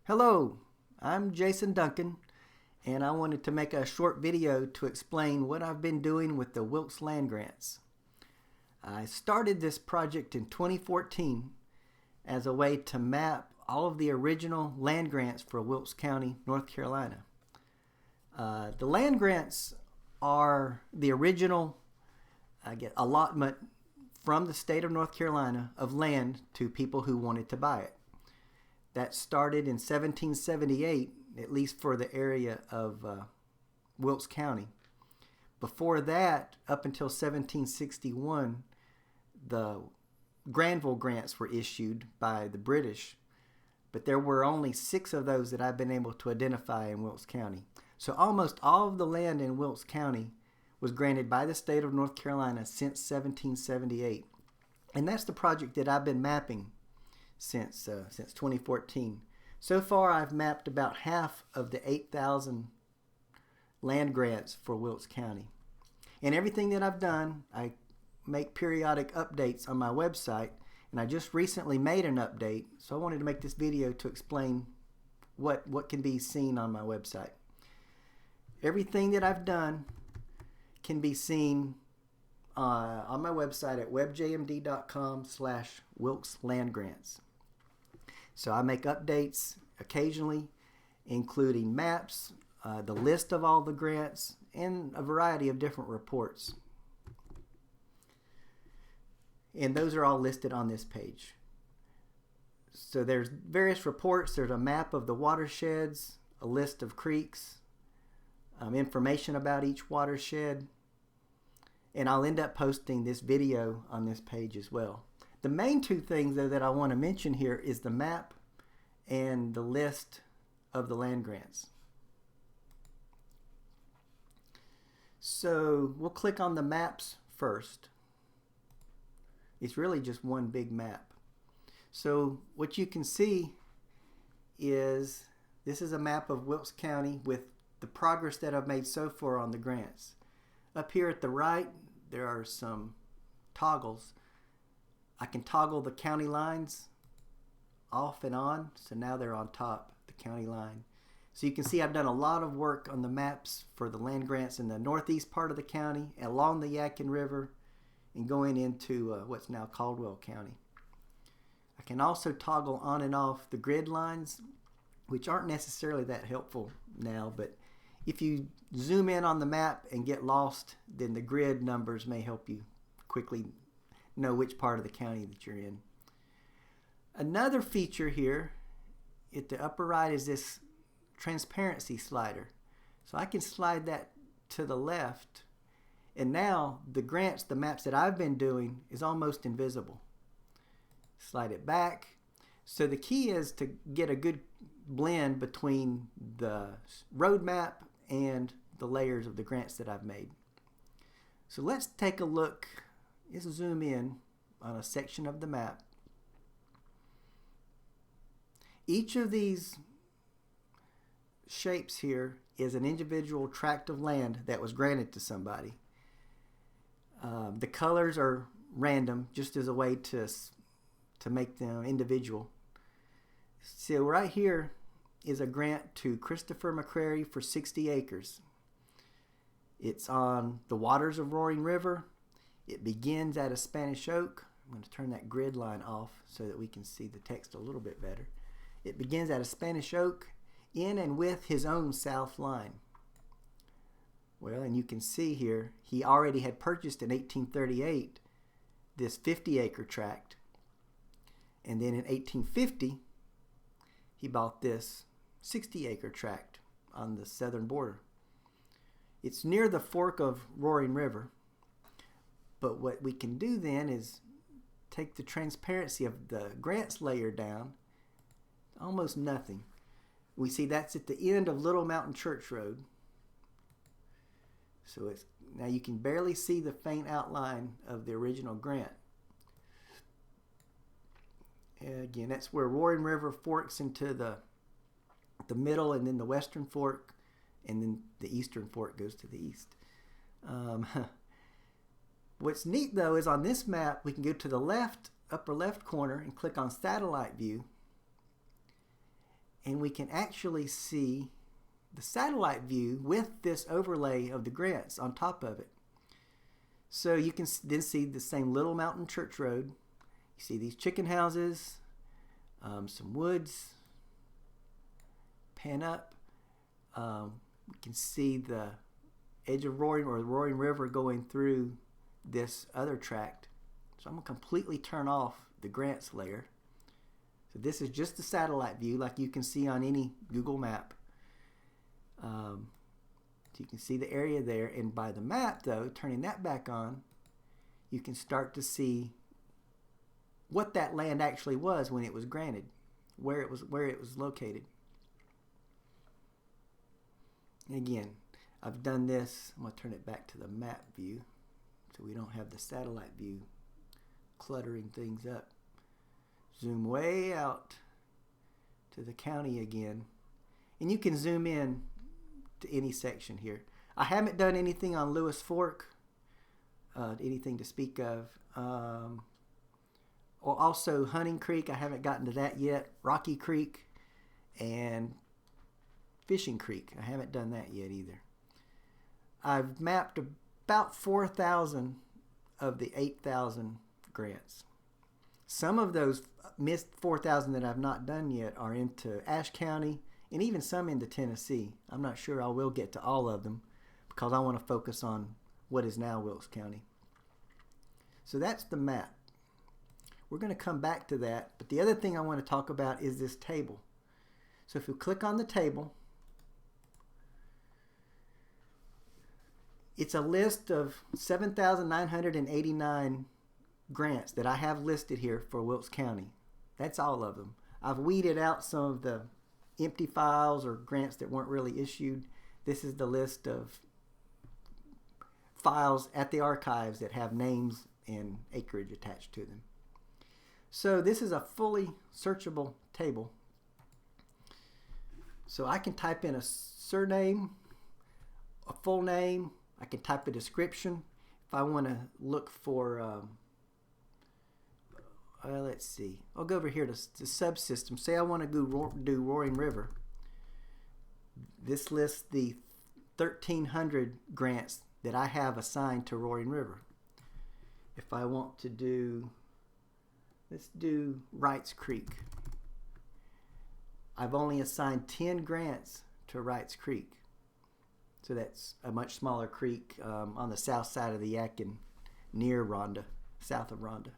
Hello, I'm Jason Duncan, and I wanted to make a short video to explain what I've been doing with the Wilkes land grants. I started this project in 2014 as a way to map all of the original land grants for Wilkes County, North Carolina. The land grants are the original allotment from the state of North Carolina of land to people who wanted to buy it. That started in 1778, at least for the area of Wilkes County. Before that, up until 1761, the Granville grants were issued by the British, but there were only 6 of those that I've been able to identify in Wilkes County. So almost all of the land in Wilkes County was granted by the state of North Carolina since 1778. And that's the project that I've been mapping since 2014. So far, I've mapped about half of the 8,000 land grants for Wilkes County. And everything that I've done, I make periodic updates on my website, and I just recently made an update, so I wanted to make this video to explain what can be seen on my website. Everything that I've done can be seen on my website at webjmd.com/WilkesLandGrants. So I make updates occasionally, including maps, the list of all the grants, and a variety of different reports. And those are all listed on this page. So there's various reports. There's a map of the watersheds, a list of creeks, information about each watershed, and I'll end up posting this video on this page as well. The main 2 things, though, that I want to mention here is the map and the list of the land grants. So we'll click on the maps first. It's really just one big map. So what you can see is this is a map of Wilkes County with the progress that I've made so far on the grants. Up here at the right, there are some toggles. I can toggle the county lines off and on, so now they're on top, the county line. So you can see I've done a lot of work on the maps for the land grants in the northeast part of the county, along the Yadkin River, and going into what's now Caldwell County. I can also toggle on and off the grid lines, which aren't necessarily that helpful now, but if you zoom in on the map and get lost, then the grid numbers may help you quickly know which part of the county that you're in. Another feature here at the upper right is this transparency slider. So I can slide that to the left, and now the grants, the maps that I've been doing, is almost invisible. Slide it back. So the key is to get a good blend between the road map and the layers of the grants that I've made. So let's take a look. Let's zoom in on a section of the map. Each of these shapes here is an individual tract of land that was granted to somebody. The colors are random, just as a way to make them individual. So right here is a grant to Christopher McCrary for 60 acres. It's on the waters of Roaring River. It begins at a Spanish Oak. I'm going to turn that grid line off so that we can see the text a little bit better. It begins at a Spanish Oak in and with his own south line. Well, and you can see here, he already had purchased in 1838 this 50-acre tract. And then in 1850, he bought this 60-acre tract on the southern border. It's near the fork of Roaring River. But what we can do then is take the transparency of the grants layer down, almost nothing. We see that's at the end of Little Mountain Church Road. So now you can barely see the faint outline of the original grant. And again, that's where Roaring River forks into the middle, and then the western fork, and then the eastern fork goes to the east. What's neat, though, is on this map we can go to the left, upper left corner, and click on satellite view, and we can actually see the satellite view with this overlay of the grants on top of it. So you can then see the same Little Mountain Church Road. You see these chicken houses, some woods. Pan up. We can see the edge of Roaring, or the Roaring River, going through this other tract. So I'm going to completely turn off the grants layer. So this is just the satellite view like you can see on any Google map. So you can see the area there, and by the map though, turning that back on, you can start to see what that land actually was when it was granted, where it was located. And again, I've done this. I'm going to turn it back to the map view so we don't have the satellite view cluttering things up. Zoom way out to the county again, and you can zoom in to any section here. I haven't done anything on Lewis Fork, anything to speak of. Or also Hunting Creek, I haven't gotten to that yet. Rocky Creek and Fishing Creek, I haven't done that yet either. I've mapped about 4,000 of the 8,000 grants. Some of those missed 4,000 that I've not done yet are into Ashe County, and even some into Tennessee. I'm not sure I will get to all of them because I want to focus on what is now Wilkes County. So that's the map. We're going to come back to that, but the other thing I want to talk about is this table. So if you click on the table, it's a list of 7,989 grants that I have listed here for Wilkes County. That's all of them. I've weeded out some of the empty files or grants that weren't really issued. This is the list of files at the archives that have names and acreage attached to them. So this is a fully searchable table. So I can type in a surname, a full name. I can type a description. If I want to look for, let's see. I'll go over here to subsystem. Say I want to do Roaring River. This lists the 1,300 grants that I have assigned to Roaring River. If I want to do, let's do Wrights Creek. I've only assigned 10 grants to Wrights Creek. So that's a much smaller creek on the south side of the Yadkin, near Rhonda, south of Rhonda.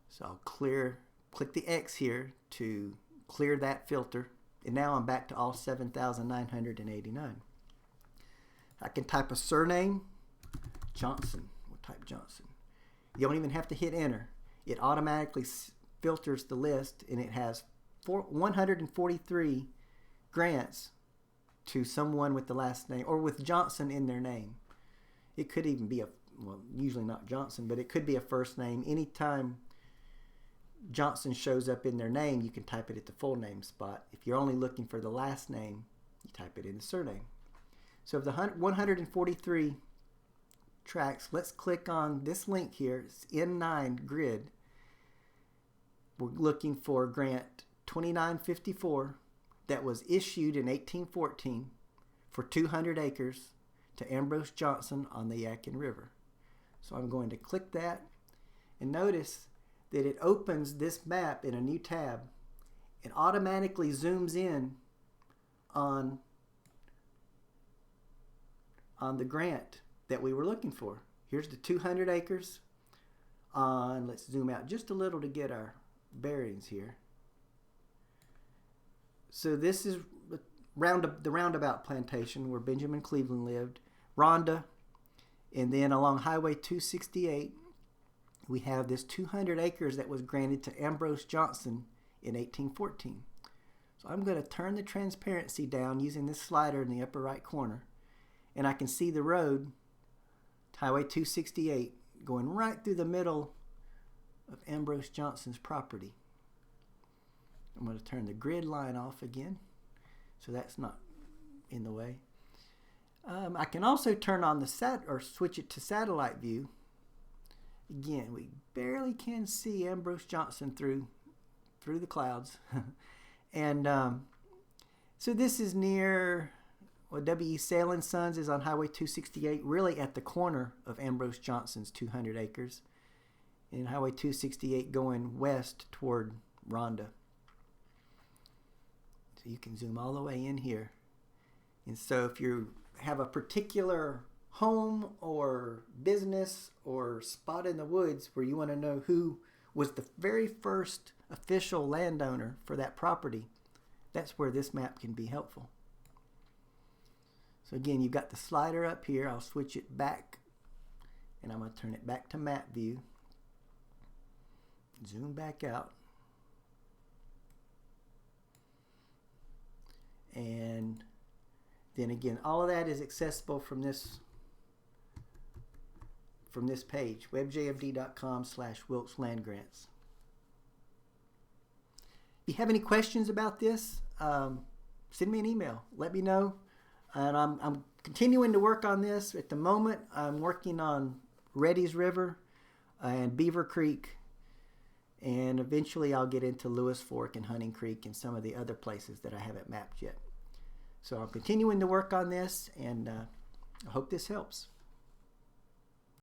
So I'll click the X here to clear that filter. And now I'm back to all 7,989. I can type a surname, Johnson. We'll type Johnson. You don't even have to hit enter. It automatically filters the list, and it has 143 grants to someone with the last name or with Johnson in their name. It could even be well, usually not Johnson, but it could be a first name. Anytime Johnson shows up in their name, you can type it at the full name spot. If you're only looking for the last name, you type it in the surname. So of the 143 tracks, let's click on this link here. It's N9 grid. We're looking for grant 2954 that was issued in 1814 for 200 acres to Ambrose Johnson on the Yadkin River. So I'm going to click that, and notice that it opens this map in a new tab and automatically zooms in on the grant that we were looking for. Here's the 200 acres on, let's zoom out just a little to get our bearings here. So this is the Roundabout Plantation where Benjamin Cleveland lived, Rhonda, and then along Highway 268 we have this 200 acres that was granted to Ambrose Johnson in 1814. So I'm going to turn the transparency down using this slider in the upper right corner, and I can see the road, Highway 268, going right through the middle of Ambrose Johnson's property. I'm going to turn the grid line off again, so that's not in the way. I can also turn on the switch it to satellite view. Again, we barely can see Ambrose Johnson through the clouds. And so this is near, well, W.E. Sale and Sons is on Highway 268, really at the corner of Ambrose Johnson's 200 acres. And Highway 268 going west toward Rhonda. So you can zoom all the way in here. And so if you have a particular home or business or spot in the woods where you want to know who was the very first official landowner for that property, that's where this map can be helpful. So again, you've got the slider up here. I'll switch it back and I'm going to turn it back to map view. Zoom back out. And then again, all of that is accessible from this page, webjfd.com/Wilkes Land Grants. If you have any questions about this, send me an email. Let me know. And I'm continuing to work on this. At the moment, I'm working on Reddy's River and Beaver Creek. And eventually I'll get into Lewis Fork and Hunting Creek and some of the other places that I haven't mapped yet. So I'm continuing to work on this, and I hope this helps.